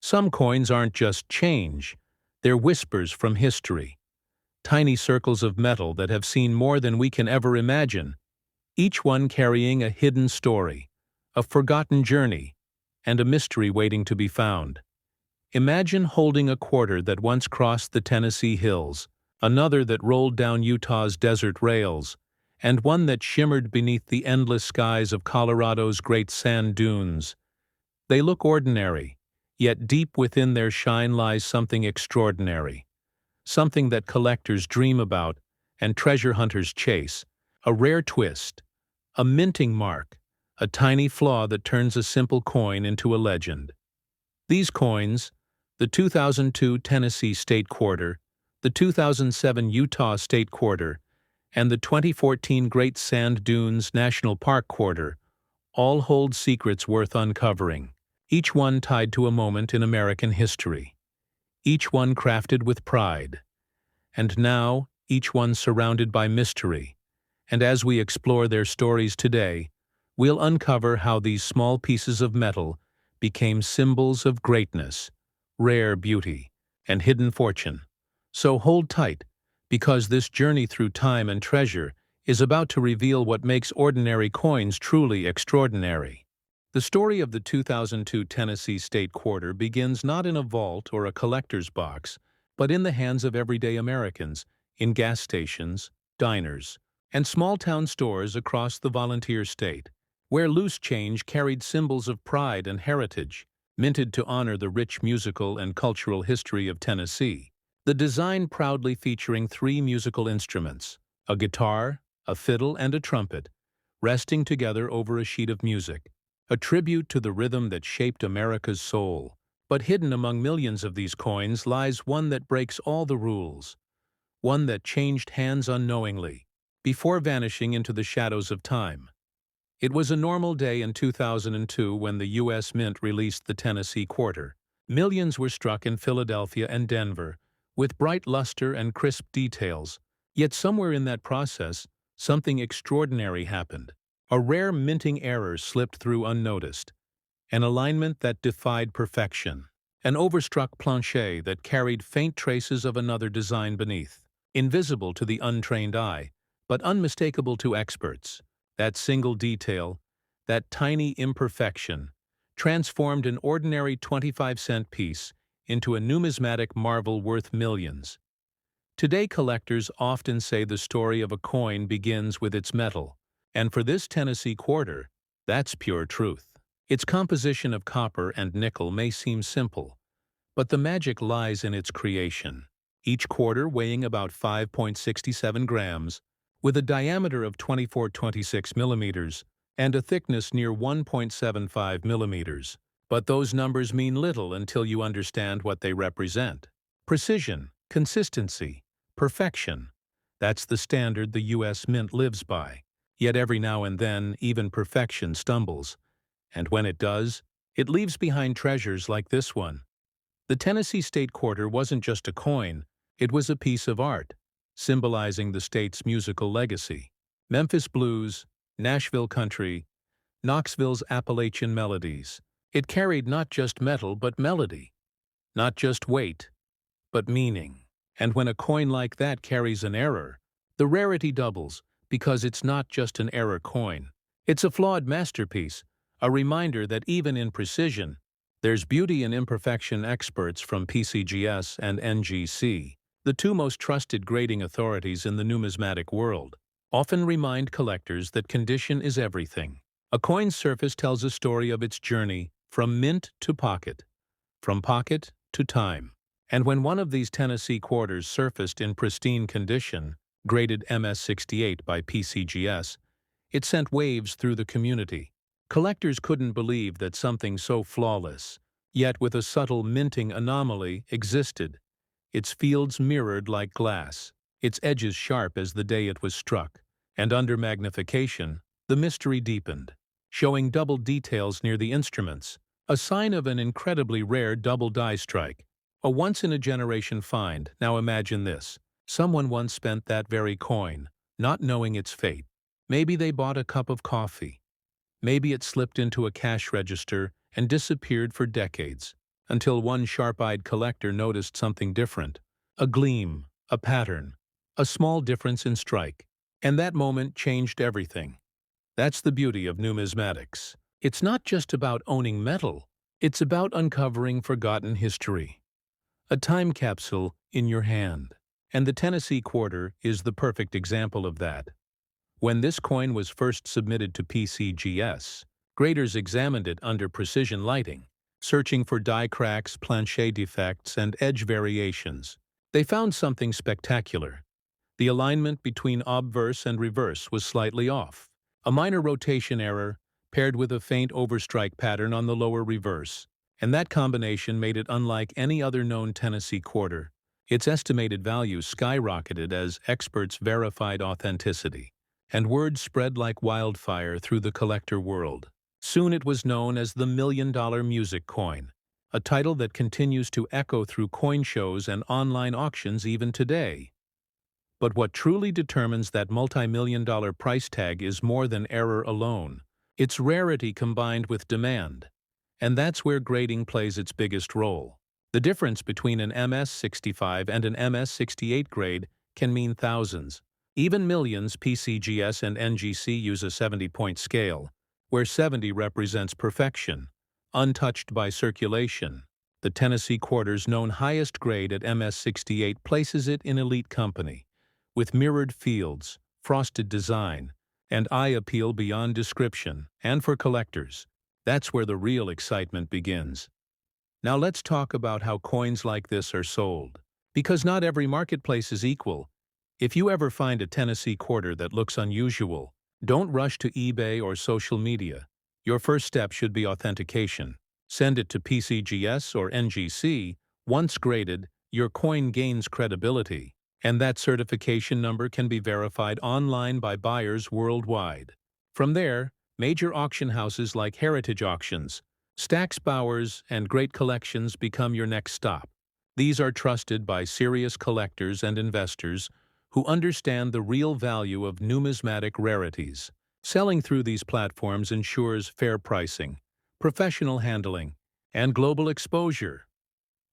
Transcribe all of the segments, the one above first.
Some coins aren't just change, they're whispers from history. Tiny circles of metal that have seen more than we can ever imagine, each one carrying a hidden story, a forgotten journey, and a mystery waiting to be found. Imagine holding a quarter that once crossed the Tennessee hills, another that rolled down Utah's desert rails, and one that shimmered beneath the endless skies of Colorado's great sand dunes. They look ordinary, yet deep within their shine lies something extraordinary, something that collectors dream about and treasure hunters chase, a rare twist, a minting mark, a tiny flaw that turns a simple coin into a legend. These coins, the 2002 Tennessee State Quarter, the 2007 Utah State Quarter, and the 2014 Great Sand Dunes National Park Quarter, all hold secrets worth uncovering, each one tied to a moment in American history, each one crafted with pride, and now each one surrounded by mystery. And as we explore their stories today, we'll uncover how these small pieces of metal became symbols of greatness, rare beauty, and hidden fortune. So hold tight, because this journey through time and treasure is about to reveal what makes ordinary coins truly extraordinary. The story of the 2002 Tennessee State Quarter begins not in a vault or a collector's box, but in the hands of everyday Americans, in gas stations, diners, and small-town stores across the volunteer state, where loose change carried symbols of pride and heritage, minted to honor the rich musical and cultural history of Tennessee. The design proudly featuring three musical instruments, a guitar, a fiddle, and a trumpet, resting together over a sheet of music, a tribute to the rhythm that shaped America's soul. But hidden among millions of these coins lies one that breaks all the rules, one that changed hands unknowingly, before vanishing into the shadows of time. It was a normal day in 2002 when the U.S. Mint released the Tennessee Quarter. Millions were struck in Philadelphia and Denver, with bright luster and crisp details. Yet somewhere in that process, something extraordinary happened. A rare minting error slipped through unnoticed, an alignment that defied perfection, an overstruck plancher that carried faint traces of another design beneath. Invisible to the untrained eye, but unmistakable to experts, that single detail, that tiny imperfection, transformed an ordinary 25-cent piece into a numismatic marvel worth millions. Today, collectors often say the story of a coin begins with its metal, and for this Tennessee Quarter, that's pure truth. Its composition of copper and nickel may seem simple, but the magic lies in its creation. Each quarter weighing about 5.67 grams, with a diameter of 24-26 millimeters and a thickness near 1.75 millimeters. But those numbers mean little until you understand what they represent. Precision, consistency, perfection. That's the standard the U.S. Mint lives by. Yet every now and then, even perfection stumbles. And when it does, it leaves behind treasures like this one. The Tennessee State Quarter wasn't just a coin, it was a piece of art, symbolizing the state's musical legacy. Memphis blues, Nashville country, Knoxville's Appalachian melodies. It carried not just metal but melody, not just weight, but meaning. And when a coin like that carries an error, the rarity doubles, because it's not just an error coin. It's a flawed masterpiece, a reminder that even in precision, there's beauty in imperfection. Experts from PCGS and NGC, the two most trusted grading authorities in the numismatic world, often remind collectors that condition is everything. A coin's surface tells a story of its journey from mint to pocket, from pocket to time. And when one of these Tennessee quarters surfaced in pristine condition, graded MS-68 by PCGS, it sent waves through the community. Collectors couldn't believe that something so flawless, yet with a subtle minting anomaly, existed. Its fields mirrored like glass, its edges sharp as the day it was struck, and under magnification, the mystery deepened, showing double details near the instruments, a sign of an incredibly rare double die strike. A once-in-a-generation find. Now imagine this. Someone once spent that very coin, not knowing its fate. Maybe they bought a cup of coffee. Maybe it slipped into a cash register and disappeared for decades. until one sharp-eyed collector noticed something different. A gleam, a pattern, a small difference in strike. And that moment changed everything. That's the beauty of numismatics. It's not just about owning metal, it's about uncovering forgotten history. A time capsule in your hand. And the Tennessee quarter is the perfect example of that. When this coin was first submitted to PCGS, graders examined it under precision lighting, searching for die cracks, planchet defects, and edge variations. They found something spectacular. The alignment between obverse and reverse was slightly off. A minor rotation error, paired with a faint overstrike pattern on the lower reverse, and that combination made it unlike any other known Tennessee quarter. Its estimated value skyrocketed as experts verified authenticity, and word spread like wildfire through the collector world. Soon it was known as the $1 million music coin, a title that continues to echo through coin shows and online auctions even today. But what truly determines that multi-million-dollar price tag is more than error alone. It's rarity combined with demand. And that's where grading plays its biggest role. The difference between an MS-65 and an MS-68 grade can mean thousands, even millions. PCGS and NGC use a 70-point scale, where 70 represents perfection, untouched by circulation. The Tennessee quarter's known highest grade at MS-68 places it in elite company, with mirrored fields, frosted design, and eye appeal beyond description. And for collectors, that's where the real excitement begins. Now let's talk about how coins like this are sold. Because not every marketplace is equal. If you ever find a Tennessee quarter that looks unusual, don't rush to eBay or social media. Your first step should be authentication. Send it to PCGS or NGC. Once graded, your coin gains credibility, and that certification number can be verified online by buyers worldwide. From there, major auction houses like Heritage Auctions, Stack's Bowers, and Great Collections become your next stop. These are trusted by serious collectors and investors who understand the real value of numismatic rarities. Selling through these platforms ensures fair pricing, professional handling, and global exposure.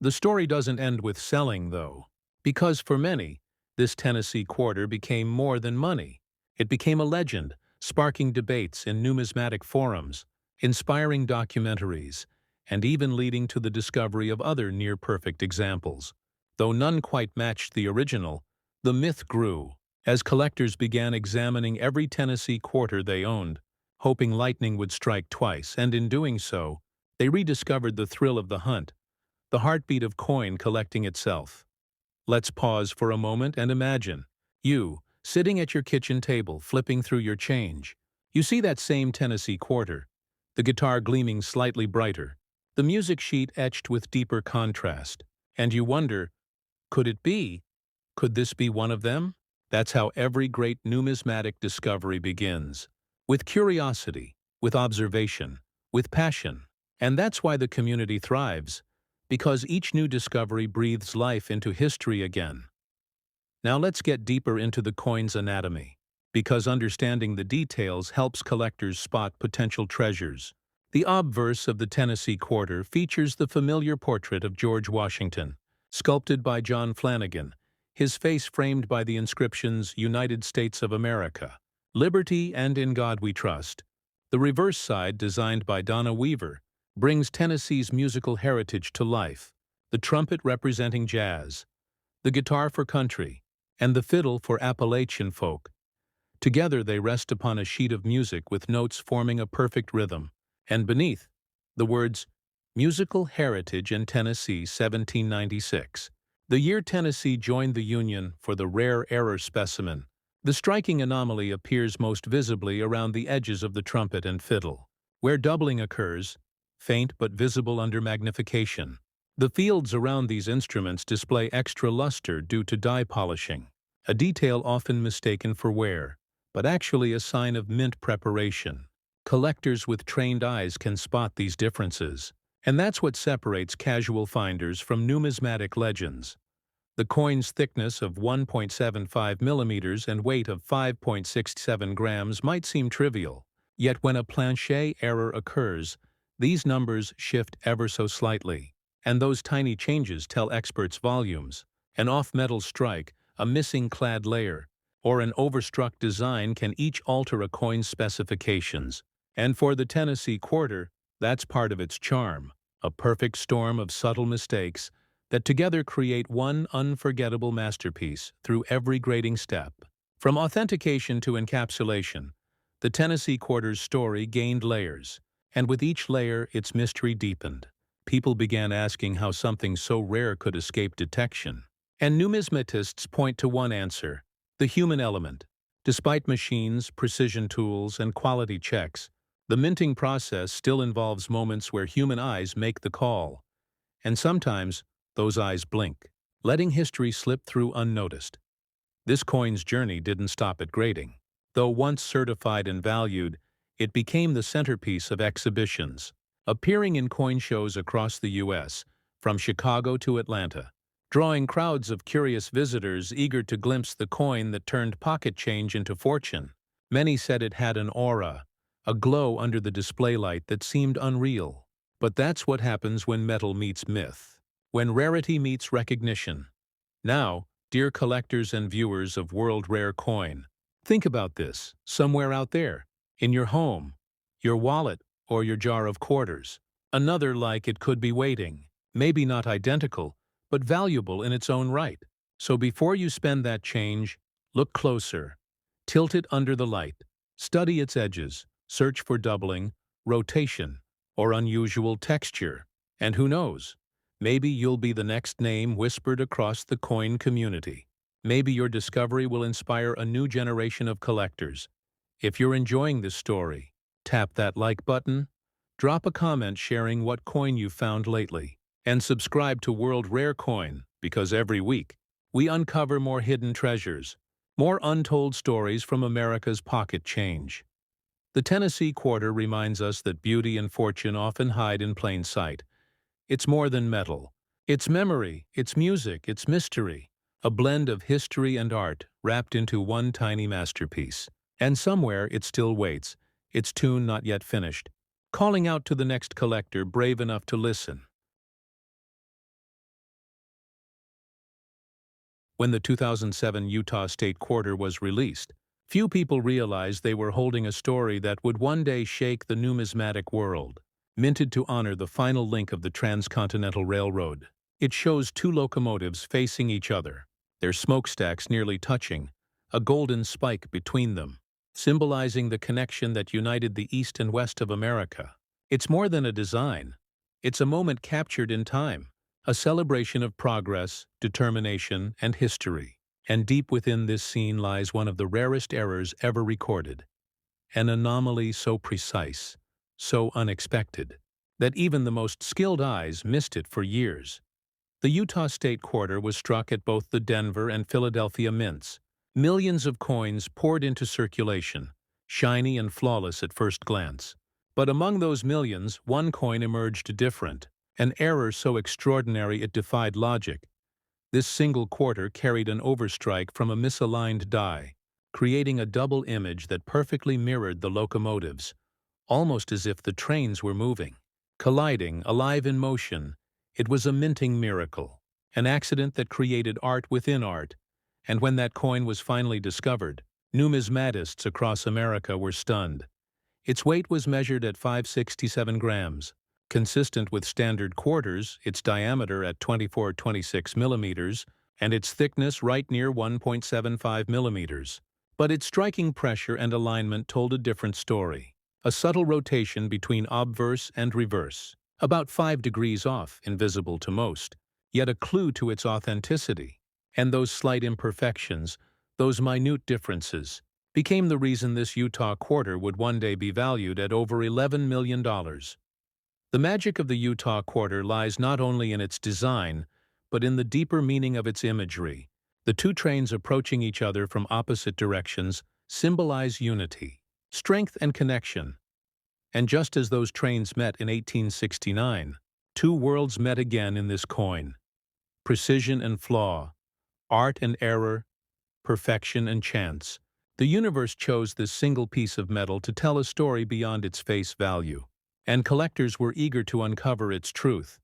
The story doesn't end with selling, though, because for many, this Tennessee quarter became more than money. It became a legend, sparking debates in numismatic forums, inspiring documentaries, and even leading to the discovery of other near-perfect examples. Though none quite matched the original, the myth grew as collectors began examining every Tennessee quarter they owned, hoping lightning would strike twice, and in doing so, they rediscovered the thrill of the hunt, the heartbeat of coin collecting itself. Let's pause for a moment and imagine you, sitting at your kitchen table, flipping through your change. You see that same Tennessee quarter, the guitar gleaming slightly brighter, the music sheet etched with deeper contrast, and you wonder, could it be? Could this be one of them? That's how every great numismatic discovery begins. With curiosity, with observation, with passion. And that's why the community thrives, because each new discovery breathes life into history again. Now let's get deeper into the coin's anatomy, because understanding the details helps collectors spot potential treasures. The obverse of the Tennessee quarter features the familiar portrait of George Washington, sculpted by John Flanagan, his face framed by the inscriptions "United States of America, Liberty and In God We Trust." The reverse side, designed by Donna Weaver, brings Tennessee's musical heritage to life, the trumpet representing jazz, the guitar for country, and the fiddle for Appalachian folk. Together they rest upon a sheet of music with notes forming a perfect rhythm, and beneath, the words, "Musical Heritage in Tennessee 1796. The year Tennessee joined the Union for the rare error specimen." The striking anomaly appears most visibly around the edges of the trumpet and fiddle, where doubling occurs, faint but visible under magnification. The fields around these instruments display extra luster due to die polishing, a detail often mistaken for wear, but actually a sign of mint preparation. Collectors with trained eyes can spot these differences, and that's what separates casual finders from numismatic legends. The coin's thickness of 1.75 millimeters and weight of 5.67 grams might seem trivial, yet when a planchet error occurs, these numbers shift ever so slightly. And those tiny changes tell experts volumes. An off-metal strike, a missing clad layer, or an overstruck design can each alter a coin's specifications. And for the Tennessee quarter, that's part of its charm, a perfect storm of subtle mistakes that together create one unforgettable masterpiece through every grading step. From authentication to encapsulation, the Tennessee quarter's story gained layers, and with each layer its mystery deepened. People began asking how something so rare could escape detection. And numismatists point to one answer: the human element. Despite machines, precision tools, and quality checks, the minting process still involves moments where human eyes make the call. And sometimes, those eyes blink, letting history slip through unnoticed. This coin's journey didn't stop at grading. Though once certified and valued, it became the centerpiece of exhibitions, appearing in coin shows across the U.S., from Chicago to Atlanta, drawing crowds of curious visitors eager to glimpse the coin that turned pocket change into fortune. Many said it had an aura, a glow under the display light that seemed unreal. But that's what happens when metal meets myth, when rarity meets recognition. Now, dear collectors and viewers of World Rare Coin, think about this, somewhere out there, in your home, your wallet, or your jar of quarters. Another like it could be waiting, maybe not identical, but valuable in its own right. So before you spend that change, look closer. Tilt it under the light. Study its edges. Search for doubling, rotation, or unusual texture. And who knows? Maybe you'll be the next name whispered across the coin community. Maybe your discovery will inspire a new generation of collectors. If you're enjoying this story, tap that like button, drop a comment sharing what coin you found lately, and subscribe to World Rare Coin, because every week, we uncover more hidden treasures, more untold stories from America's pocket change. The Tennessee quarter reminds us that beauty and fortune often hide in plain sight. It's more than metal. It's memory, it's music, it's mystery, a blend of history and art wrapped into one tiny masterpiece. And somewhere it still waits, its tune not yet finished, calling out to the next collector brave enough to listen. When the 2007 Utah State Quarter was released, few people realized they were holding a story that would one day shake the numismatic world. Minted to honor the final link of the Transcontinental Railroad, it shows two locomotives facing each other, their smokestacks nearly touching, a golden spike between them, symbolizing the connection that united the East and West of America. It's more than a design. It's a moment captured in time, a celebration of progress, determination, and history. And deep within this scene lies one of the rarest errors ever recorded, an anomaly so precise, so unexpected, that even the most skilled eyes missed it for years. The Utah State Quarter was struck at both the Denver and Philadelphia mints. Millions of coins poured into circulation, shiny and flawless at first glance. But among those millions, one coin emerged different, an error so extraordinary it defied logic. This single quarter carried an overstrike from a misaligned die, creating a double image that perfectly mirrored the locomotives, almost as if the trains were moving, colliding, alive in motion. It was a minting miracle, an accident that created art within art. And when that coin was finally discovered, numismatists across America were stunned. Its weight was measured at 567 grams, consistent with standard quarters, its diameter at 24-26 millimeters, and its thickness right near 1.75 millimeters. But its striking pressure and alignment told a different story. A subtle rotation between obverse and reverse, about 5 degrees off, invisible to most, yet a clue to its authenticity. And those slight imperfections, those minute differences, became the reason this Utah quarter would one day be valued at over $11 million. The magic of the Utah quarter lies not only in its design, but in the deeper meaning of its imagery. The two trains approaching each other from opposite directions symbolize unity, strength, and connection. And just as those trains met in 1869, two worlds met again in this coin. Precision and flaw, art and error, perfection and chance. The universe chose this single piece of metal to tell a story beyond its face value, and collectors were eager to uncover its truth.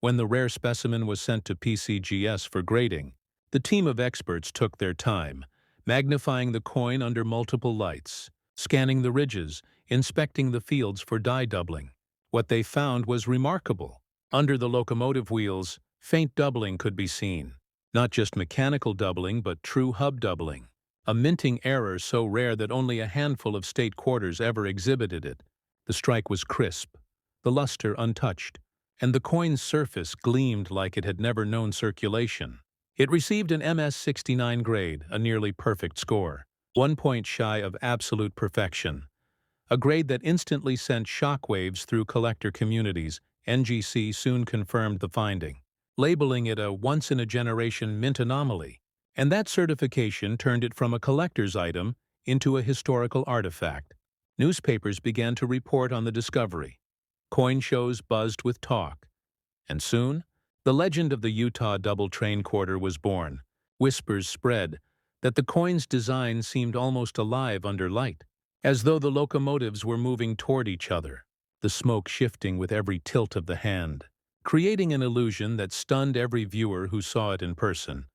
When the rare specimen was sent to PCGS for grading, the team of experts took their time, magnifying the coin under multiple lights, scanning the ridges, inspecting the fields for die doubling. What they found was remarkable. Under the locomotive wheels, faint doubling could be seen. Not just mechanical doubling, but true hub doubling. A minting error so rare that only a handful of state quarters ever exhibited it. The strike was crisp, the luster untouched, and the coin's surface gleamed like it had never known circulation. It received an MS-69 grade, a nearly perfect score, 1 point shy of absolute perfection. A grade that instantly sent shockwaves through collector communities. NGC soon confirmed the finding, labeling it a once-in-a-generation mint anomaly. And that certification turned it from a collector's item into a historical artifact. Newspapers began to report on the discovery. Coin shows buzzed with talk. And soon, the legend of the Utah double train quarter was born. Whispers spread that the coin's design seemed almost alive under light, as though the locomotives were moving toward each other, the smoke shifting with every tilt of the hand, creating an illusion that stunned every viewer who saw it in person.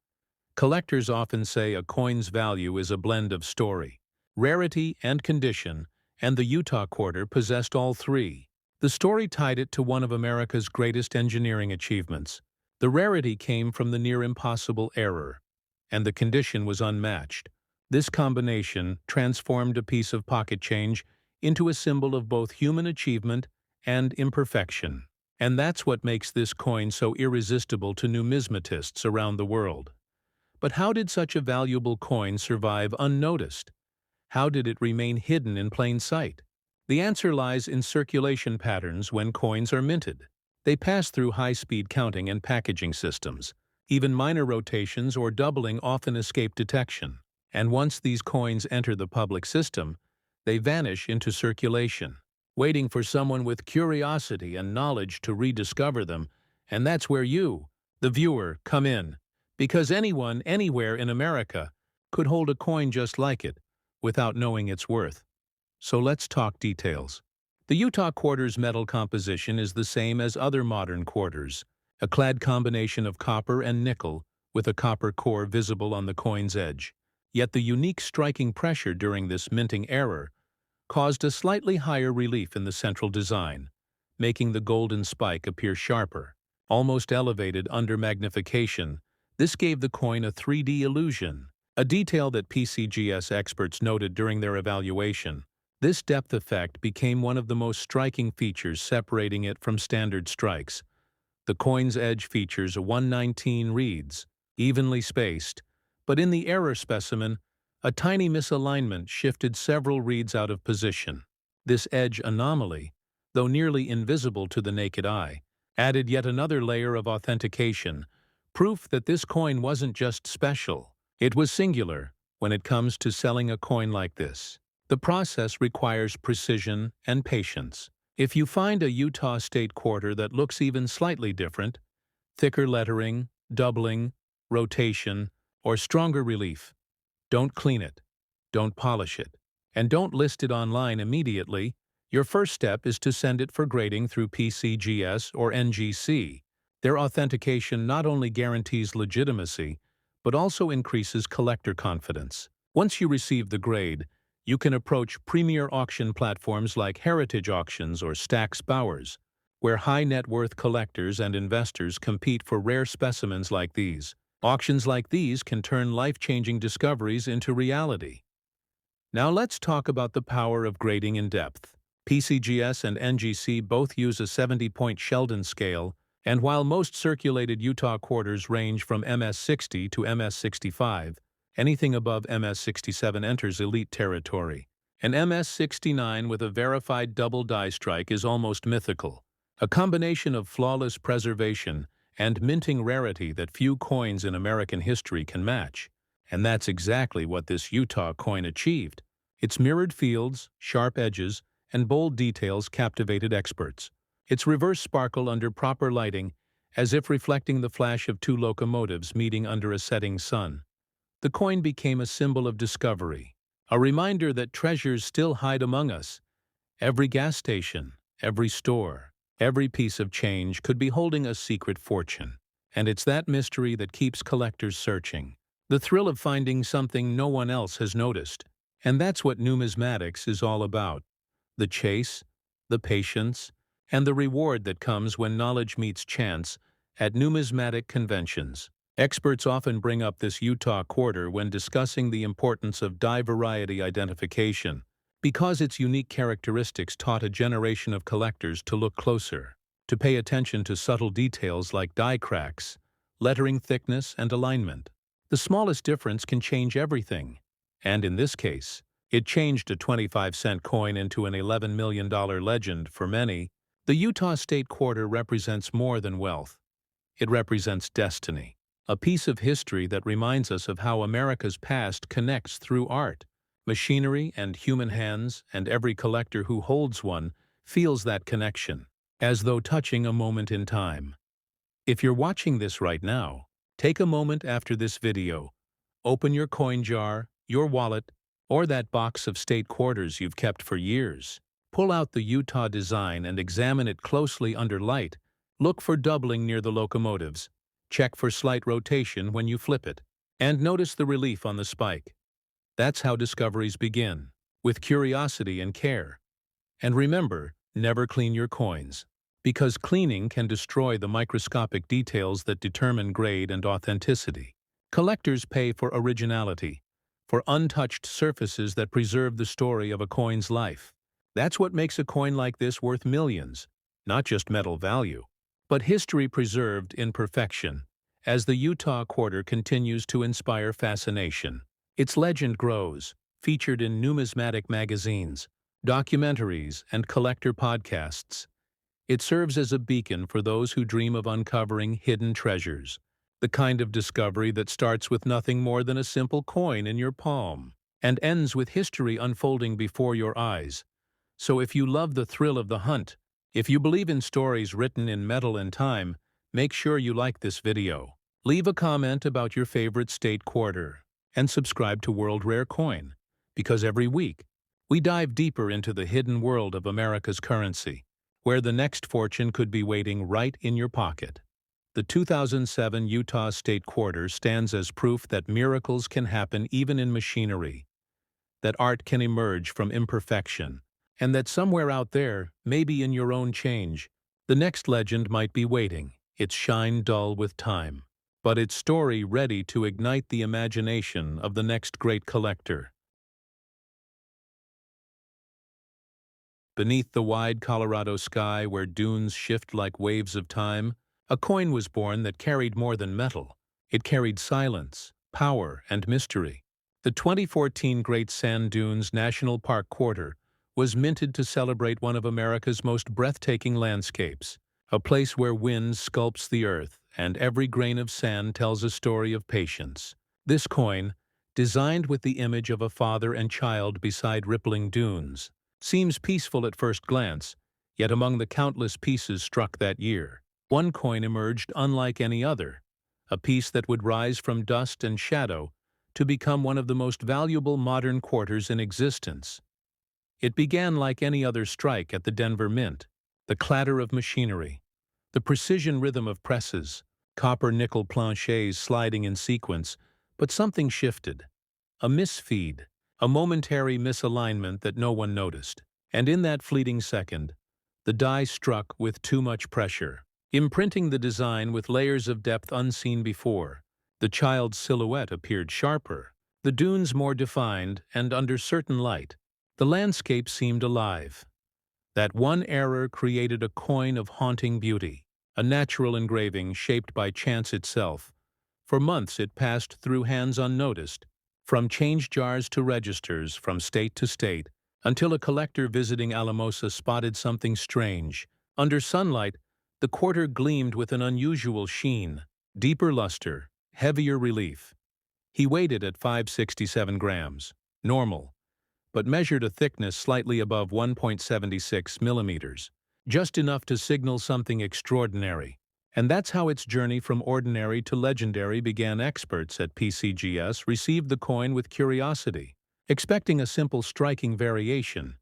Collectors often say a coin's value is a blend of story, rarity, and condition, and the Utah quarter possessed all three. The story tied it to one of America's greatest engineering achievements. The rarity came from the near-impossible error, and the condition was unmatched. This combination transformed a piece of pocket change into a symbol of both human achievement and imperfection. And that's what makes this coin so irresistible to numismatists around the world. But how did such a valuable coin survive unnoticed? How did it remain hidden in plain sight? The answer lies in circulation patterns when coins are minted. They pass through high-speed counting and packaging systems. Even minor rotations or doubling often escape detection. And once these coins enter the public system, they vanish into circulation, waiting for someone with curiosity and knowledge to rediscover them. And that's where you, the viewer, come in. Because anyone, anywhere in America, could hold a coin just like it, without knowing its worth. So let's talk details. The Utah quarter's metal composition is the same as other modern quarters, a clad combination of copper and nickel, with a copper core visible on the coin's edge. Yet the unique striking pressure during this minting error caused a slightly higher relief in the central design, making the golden spike appear sharper, almost elevated under magnification. This gave the coin a 3D illusion, a detail that PCGS experts noted during their evaluation. This depth effect became one of the most striking features separating it from standard strikes. The coin's edge features 119 reeds, evenly spaced, but in the error specimen, a tiny misalignment shifted several reeds out of position. This edge anomaly, though nearly invisible to the naked eye, added yet another layer of authentication, proof that this coin wasn't just special, it was singular. When it comes to selling a coin like this, the process requires precision and patience. If you find a Utah state quarter that looks even slightly different, thicker lettering, doubling, rotation, or stronger relief, don't clean it, don't polish it, and don't list it online immediately. Your first step is to send it for grading through PCGS or NGC. Their authentication not only guarantees legitimacy, but also increases collector confidence. Once you receive the grade, you can approach premier auction platforms like Heritage Auctions or Stack's Bowers, where high-net-worth collectors and investors compete for rare specimens like these. Auctions like these can turn life-changing discoveries into reality. Now let's talk about the power of grading in depth. PCGS and NGC both use a 70-point Sheldon scale, and while most circulated Utah quarters range from MS-60 to MS-65, anything above MS-67 enters elite territory. An MS-69 with a verified double die strike is almost mythical, a combination of flawless preservation and minting rarity that few coins in American history can match. And that's exactly what this Utah coin achieved. Its mirrored fields, sharp edges, and bold details captivated experts. Its reverse sparkle under proper lighting, as if reflecting the flash of two locomotives meeting under a setting sun. The coin became a symbol of discovery, a reminder that treasures still hide among us. Every gas station, every store, Every piece of change could be holding a secret fortune. And it's that mystery that keeps collectors searching. The thrill of finding something no one else has noticed. And that's what numismatics is all about. The chase, the patience, and the reward that comes when knowledge meets chance at numismatic conventions. Experts often bring up this Utah quarter when discussing the importance of die variety identification, because its unique characteristics taught a generation of collectors to look closer, to pay attention to subtle details like die cracks, lettering thickness, and alignment. The smallest difference can change everything. And in this case, it changed a 25-cent coin into an $11 million legend for many. The Utah State Quarter represents more than wealth. It represents destiny, a piece of history that reminds us of how America's past connects through art, machinery, and human hands, and every collector who holds one feels that connection, as though touching a moment in time. If you're watching this right now, take a moment after this video, open your coin jar, your wallet, or that box of state quarters you've kept for years. Pull out the Utah design and examine it closely under light. Look for doubling near the locomotives. Check for slight rotation when you flip it. And notice the relief on the spike. That's how discoveries begin, with curiosity and care. And remember, never clean your coins, because cleaning can destroy the microscopic details that determine grade and authenticity. Collectors pay for originality, for untouched surfaces that preserve the story of a coin's life. That's what makes a coin like this worth millions, not just metal value, but history preserved in perfection. As the Utah quarter continues to inspire fascination, its legend grows, featured in numismatic magazines, documentaries, and collector podcasts. It serves as a beacon for those who dream of uncovering hidden treasures, the kind of discovery that starts with nothing more than a simple coin in your palm and ends with history unfolding before your eyes. So if you love the thrill of the hunt, if you believe in stories written in metal and time, make sure you like this video. Leave a comment about your favorite state quarter, and subscribe to World Rare Coin, because every week, we dive deeper into the hidden world of America's currency, where the next fortune could be waiting right in your pocket. The 2007 Utah State Quarter stands as proof that miracles can happen even in machinery, that art can emerge from imperfection, and that somewhere out there, maybe in your own change, the next legend might be waiting, its shine dull with time, but its story ready to ignite the imagination of the next great collector. Beneath the wide Colorado sky where dunes shift like waves of time, a coin was born that carried more than metal. It carried silence, power, and mystery. The 2014 Great Sand Dunes National Park Quarter was minted to celebrate one of America's most breathtaking landscapes, a place where wind sculpts the earth and every grain of sand tells a story of patience. This coin, designed with the image of a father and child beside rippling dunes, seems peaceful at first glance, yet among the countless pieces struck that year, one coin emerged unlike any other, a piece that would rise from dust and shadow to become one of the most valuable modern quarters in existence. It began like any other strike at the Denver Mint, the clatter of machinery, the precision rhythm of presses, copper-nickel planchets sliding in sequence, but something shifted. A misfeed, a momentary misalignment that no one noticed. And in that fleeting second, the die struck with too much pressure, imprinting the design with layers of depth unseen before. The child's silhouette appeared sharper, the dunes more defined, and under certain light, the landscape seemed alive. That one error created a coin of haunting beauty, a natural engraving shaped by chance itself. For months it passed through hands unnoticed, from change jars to registers, from state to state, until a collector visiting Alamosa spotted something strange. Under sunlight, the quarter gleamed with an unusual sheen, deeper luster, heavier relief. He weighed it at 567 grams, normal, but measured a thickness slightly above 1.76 millimeters, just enough to signal something extraordinary. And that's how its journey from ordinary to legendary began. Experts at PCGS received the coin with curiosity, expecting a simple striking variation.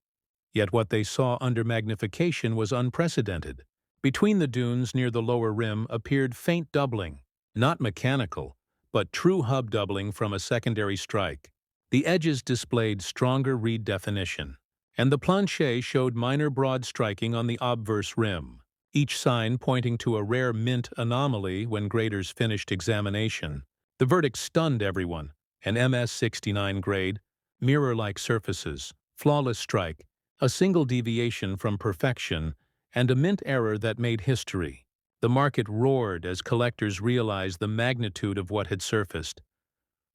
Yet what they saw under magnification was unprecedented. Between the dunes near the lower rim appeared faint doubling, not mechanical, but true hub doubling from a secondary strike. The edges displayed stronger reed definition, and the planche showed minor broad striking on the obverse rim, each sign pointing to a rare mint anomaly when graders finished examination. The verdict stunned everyone: an MS-69 grade, mirror-like surfaces, flawless strike, a single deviation from perfection, and a mint error that made history. The market roared as collectors realized the magnitude of what had surfaced.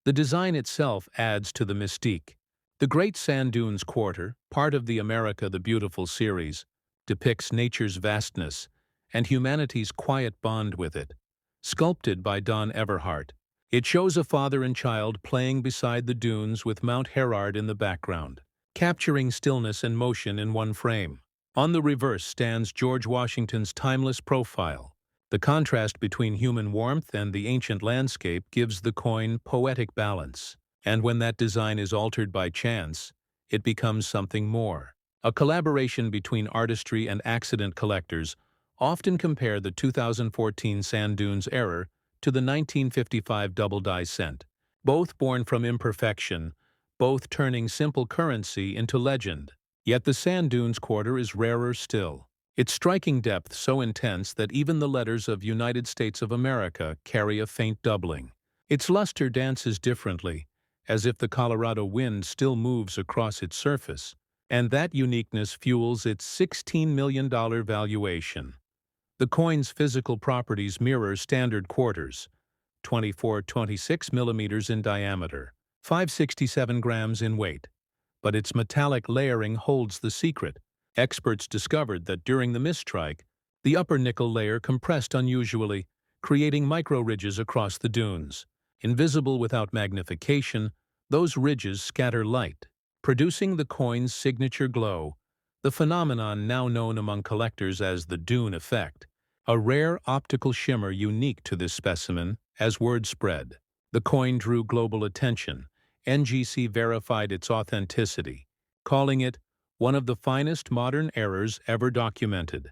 The design itself adds to the mystique. The Great Sand Dunes Quarter, part of the America the Beautiful series, depicts nature's vastness and humanity's quiet bond with it. Sculpted by Don Everhart, it shows a father and child playing beside the dunes with Mount Herard in the background, capturing stillness and motion in one frame. On the reverse stands George Washington's timeless profile. The contrast between human warmth and the ancient landscape gives the coin poetic balance, and when that design is altered by chance, it becomes something more. A collaboration between artistry and accident. Collectors often compare the 2014 Sand Dunes error to the 1955 double die cent, both born from imperfection, both turning simple currency into legend. Yet the Sand Dunes Quarter is rarer still. Its striking depth so intense that even the letters of United States of America carry a faint doubling. Its luster dances differently, as if the Colorado wind still moves across its surface, and that uniqueness fuels its $16 million valuation. The coin's physical properties mirror standard quarters: 24-26 millimeters in diameter, 567 grams in weight. But its metallic layering holds the secret. Experts discovered that during the mistrike, the upper nickel layer compressed unusually, creating micro-ridges across the dunes. Invisible without magnification, those ridges scatter light, producing the coin's signature glow, the phenomenon now known among collectors as the dune effect, a rare optical shimmer unique to this specimen. As word spread, the coin drew global attention. NGC verified its authenticity, calling it one of the finest modern errors ever documented,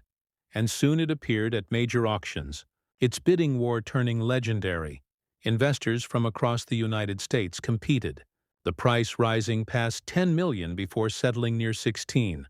and soon it appeared at major auctions, its bidding war turning legendary. Investors from across the United States competed, the price rising past $10 million before settling near 16.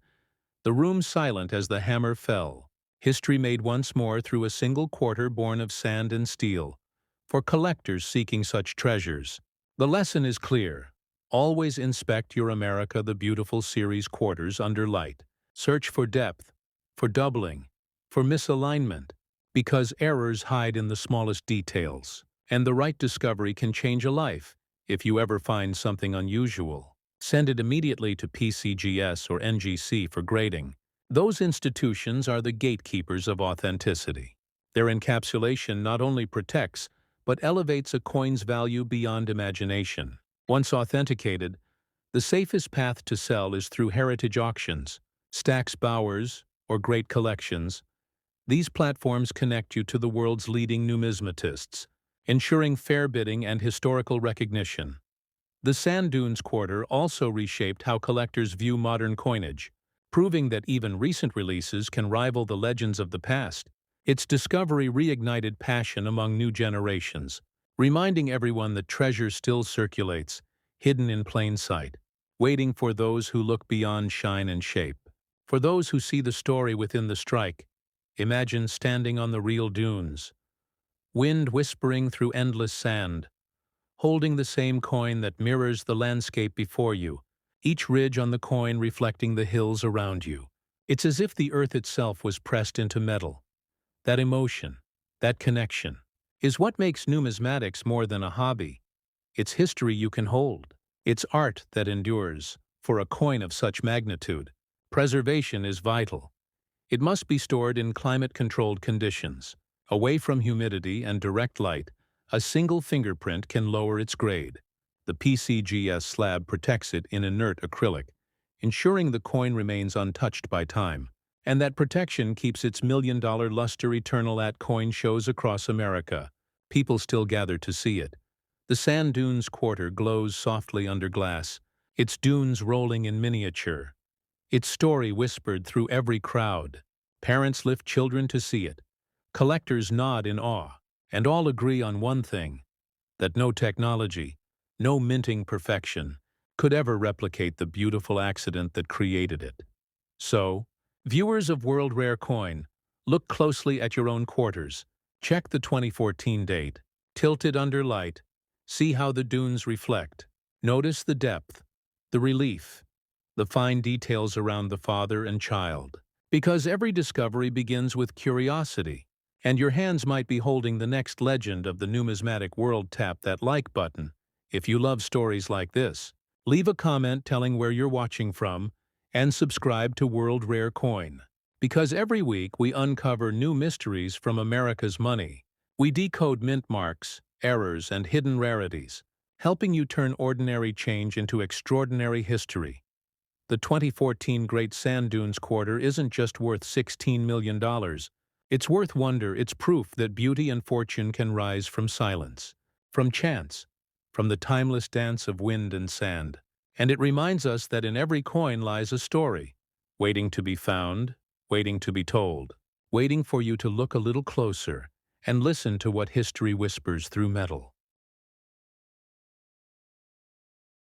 The room silent as the hammer fell. History made once more through a single quarter born of sand and steel. For collectors seeking such treasures, the lesson is clear. Always inspect your America the Beautiful series quarters under light. Search for depth, for doubling, for misalignment, because errors hide in the smallest details, and the right discovery can change a life. If you ever find something unusual, send it immediately to PCGS or NGC for grading. Those institutions are the gatekeepers of authenticity. Their encapsulation not only protects, but elevates a coin's value beyond imagination. Once authenticated, the safest path to sell is through heritage auctions, Stack's Bowers, or Great Collections. These platforms connect you to the world's leading numismatists, ensuring fair bidding and historical recognition. The Sand Dunes Quarter also reshaped how collectors view modern coinage, proving that even recent releases can rival the legends of the past. Its discovery reignited passion among new generations, reminding everyone that treasure still circulates, hidden in plain sight, waiting for those who look beyond shine and shape. For those who see the story within the strike, imagine standing on the real dunes, wind whispering through endless sand, holding the same coin that mirrors the landscape before you, each ridge on the coin reflecting the hills around you. It's as if the earth itself was pressed into metal. That emotion, that connection, is what makes numismatics more than a hobby. It's history you can hold. It's art that endures. For a coin of such magnitude, preservation is vital. It must be stored in climate-controlled conditions. Away from humidity and direct light, a single fingerprint can lower its grade. The PCGS slab protects it in inert acrylic, ensuring the coin remains untouched by time. And that protection keeps its million-dollar luster eternal at coin shows across America. People still gather to see it. The Sand Dunes Quarter glows softly under glass, its dunes rolling in miniature, its story whispered through every crowd. Parents lift children to see it. Collectors nod in awe, and all agree on one thing, that no technology, no minting perfection, could ever replicate the beautiful accident that created it. So, viewers of World Rare Coin, look closely at your own quarters. Check the 2014 date. Tilt it under light. See how the dunes reflect. Notice the depth, the relief, the fine details around the father and child. Because every discovery begins with curiosity, and your hands might be holding the next legend of the numismatic world. Tap that like button if you love stories like this. Leave a comment telling where you're watching from, and subscribe to World Rare Coin. Because every week we uncover new mysteries from America's money. We decode mint marks, errors, and hidden rarities, helping you turn ordinary change into extraordinary history. The 2014 Great Sand Dunes Quarter isn't just worth $16 million. It's worth wonder. It's proof that beauty and fortune can rise from silence, from chance, from the timeless dance of wind and sand. And it reminds us that in every coin lies a story, waiting to be found, waiting to be told, waiting for you to look a little closer and listen to what history whispers through metal.